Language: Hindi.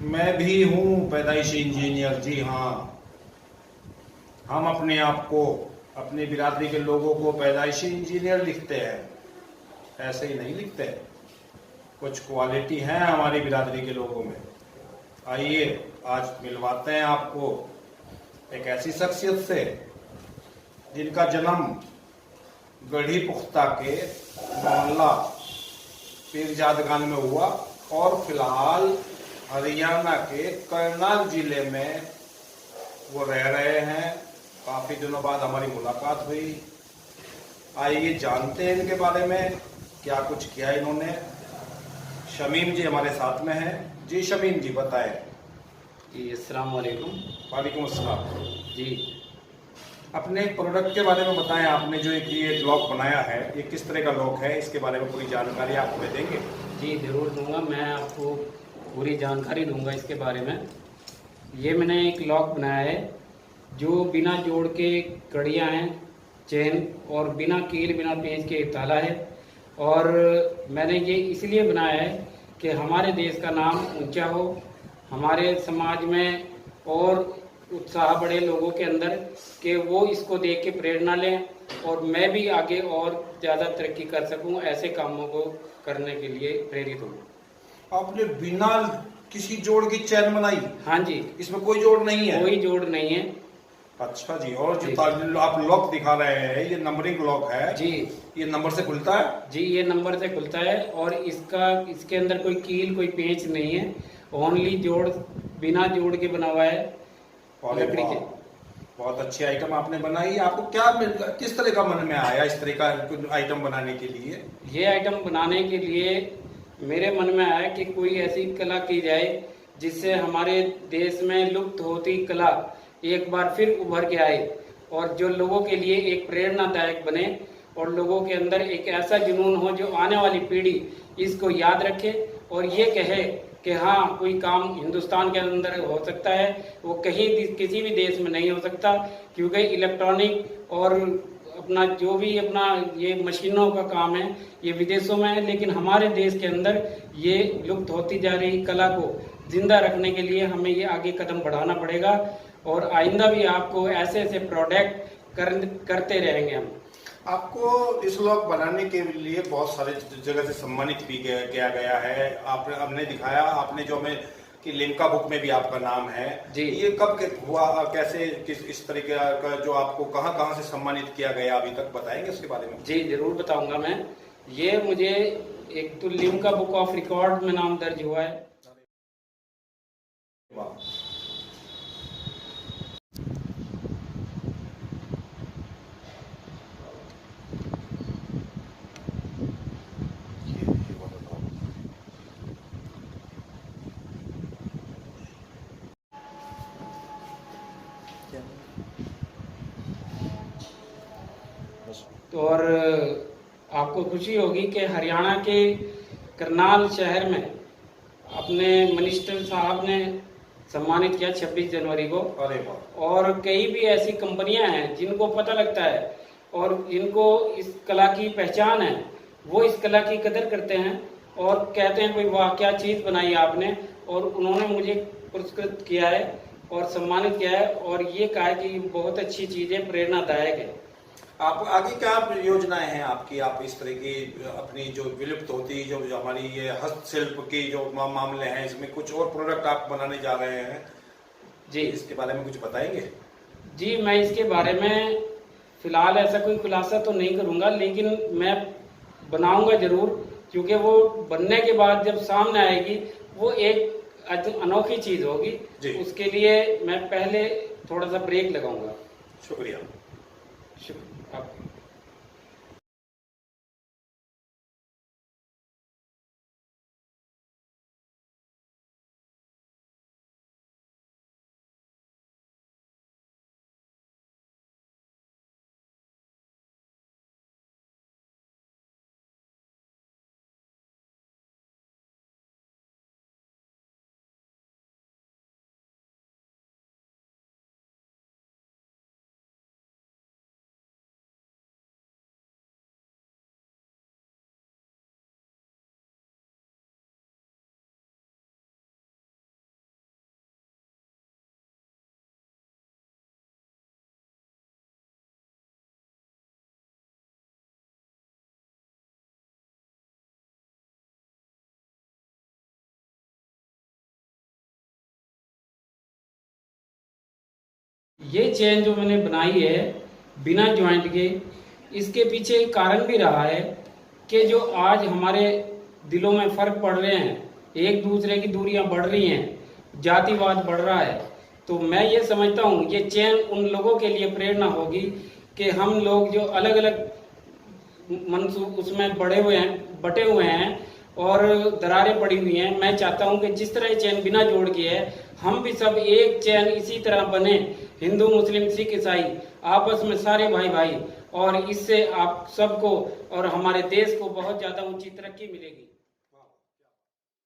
मैं भी हूँ पैदाइशी इंजीनियर। जी हाँ, हम अपने आप को, अपनी बिरादरी के लोगों को पैदाइशी इंजीनियर लिखते हैं। ऐसे ही नहीं लिखते। कुछ क्वालिटी है हमारी बिरादरी के लोगों में। आइए आज मिलवाते हैं आपको एक ऐसी शख्सियत से जिनका जन्म गढ़ी पुख्ता के मोहल्ला पीरजादगान में हुआ और फिलहाल हरियाणा के करनाल जिले में वो रह रहे हैं। काफी दिनों बाद हमारी मुलाकात हुई। आइए जानते हैं इनके बारे में, क्या कुछ किया इन्होंने। शमीम जी हमारे साथ में हैं। जी शमीम जी बताएं। जी अस्सलाम वालेकुम। वालेकुम अस्सलाम। जी अपने प्रोडक्ट के बारे में बताएं। आपने जो एक ये लॉक बनाया है, ये किस तरह का लॉक है, इसके बारे में पूरी जानकारी आप हमें देंगे। जी ज़रूर दूंगा, मैं आपको पूरी जानकारी दूंगा इसके बारे में। ये मैंने एक लॉक बनाया है जो बिना जोड़ के कड़ियाँ हैं, चेन, और बिना कील बिना पेंच के एक ताला है। और मैंने ये इसलिए बनाया है कि हमारे देश का नाम ऊंचा हो, हमारे समाज में और उत्साह बढ़े लोगों के अंदर कि वो इसको देख के प्रेरणा लें और मैं भी आगे और ज़्यादा तरक्की कर सकूं, ऐसे कामों को करने के लिए प्रेरित हूँ। आपने बिना किसी जोड़ की चैन बनाई? हाँ जी, इसमें कोई जोड़ नहीं है? कोई जोड़ नहीं है। अच्छा जी। और जी जो आप लॉक दिखा रहे हैं, ये नंबरिंग लॉक है? जी ये नंबर से खुलता है? जी, ये नंबर से खुलता है और इसके अंदर कोई कील कोई पेंच नहीं है, ओनली जोड़, बिना जोड़ के बना हुआ है अरे लकड़ी वाह, के। बहुत अच्छी आइटम आपने बनाई। आपको क्या किस तरह का मन में आया इस तरह का आइटम बनाने के लिए? ये आइटम बनाने के लिए मेरे मन में आया कि कोई ऐसी कला की जाए जिससे हमारे देश में लुप्त होती कला एक बार फिर उभर के आए और जो लोगों के लिए एक प्रेरणादायक बने और लोगों के अंदर एक ऐसा जुनून हो जो आने वाली पीढ़ी इसको याद रखे और ये कहे कि हाँ, कोई काम हिंदुस्तान के अंदर हो सकता है, वो कहीं किसी भी देश में नहीं हो सकता, क्योंकि इलेक्ट्रॉनिक और अपना जो भी अपना ये मशीनों का काम है ये विदेशों में है, लेकिन हमारे देश के अंदर ये लुप्त होती जा रही कला को जिंदा रखने के लिए हमें ये आगे कदम बढ़ाना पड़ेगा और आइंदा भी आपको ऐसे ऐसे प्रोडक्ट करते रहेंगे हम। आपको इस लॉक बनाने के लिए बहुत सारे जगह से सम्मानित भी किया गया है। आपने हमने दिखाया, आपने जो हमें कि लिम्का बुक में भी आपका नाम है। जी, ये कब हुआ, कैसे, किस इस तरीके का जो आपको कहाँ कहाँ से सम्मानित किया गया अभी तक, बताएंगे उसके बारे में? जी जरूर बताऊंगा मैं। ये मुझे एक तो लिम्का बुक ऑफ रिकॉर्ड में नाम दर्ज हुआ है। वाह। ये वाला लॉक। क्या? बस। तो और आपको खुशी होगी कि हरियाणा के करनाल शहर में अपने मिनिस्टर साहब ने सम्मानित किया 26 जनवरी को। अरे वाह। और कई भी ऐसी कंपनियां हैं जिनको पता लगता है और जिनको इस कला की पहचान है, वो इस कला की कदर करते हैं और कहते हैं भाई वाह क्या चीज़ बनाई आपने, और उन्होंने मुझे पुरस्कृत किया है और सम्मानित किया है और ये कहा है कि बहुत अच्छी चीज़ है, प्रेरणादायक है। आप आगे क्या योजनाएं हैं आपकी? आप इस तरह की अपनी जो विलुप्त होती जो हमारी ये हस्तशिल्प की जो मामले हैं, इसमें कुछ और प्रोडक्ट आप बनाने जा रहे हैं? जी इसके बारे में कुछ बताएंगे? जी, मैं इसके बारे में फिलहाल ऐसा कोई खुलासा तो नहीं करूंगा, लेकिन मैं बनाऊंगा जरूर, क्योंकि वो बनने के बाद जब सामने आएगी वो एक अनोखी चीज होगी। जी उसके लिए मैं पहले थोड़ा सा ब्रेक लगाऊंगा। शुक्रिया। शुक्रिया आप ये चेन जो मैंने बनाई है बिना ज्वाइंट के, इसके पीछे एक कारण भी रहा है कि जो आज हमारे दिलों में फर्क पड़ रहे हैं, एक दूसरे की दूरियां बढ़ रही हैं, जातिवाद बढ़ रहा है, तो मैं ये समझता हूँ ये चेन उन लोगों के लिए प्रेरणा होगी कि हम लोग जो अलग अलग मनसूब उसमें बटे हुए हैं और दरारें पड़ी हुई हैं, मैं चाहता हूं कि जिस तरह ये चैन बिना जोड़ के है, हम भी सब एक चैन इसी तरह बने, हिंदू मुस्लिम सिख ईसाई आपस में सारे भाई भाई, और इससे आप सबको और हमारे देश को बहुत ज्यादा ऊंची तरक्की मिलेगी।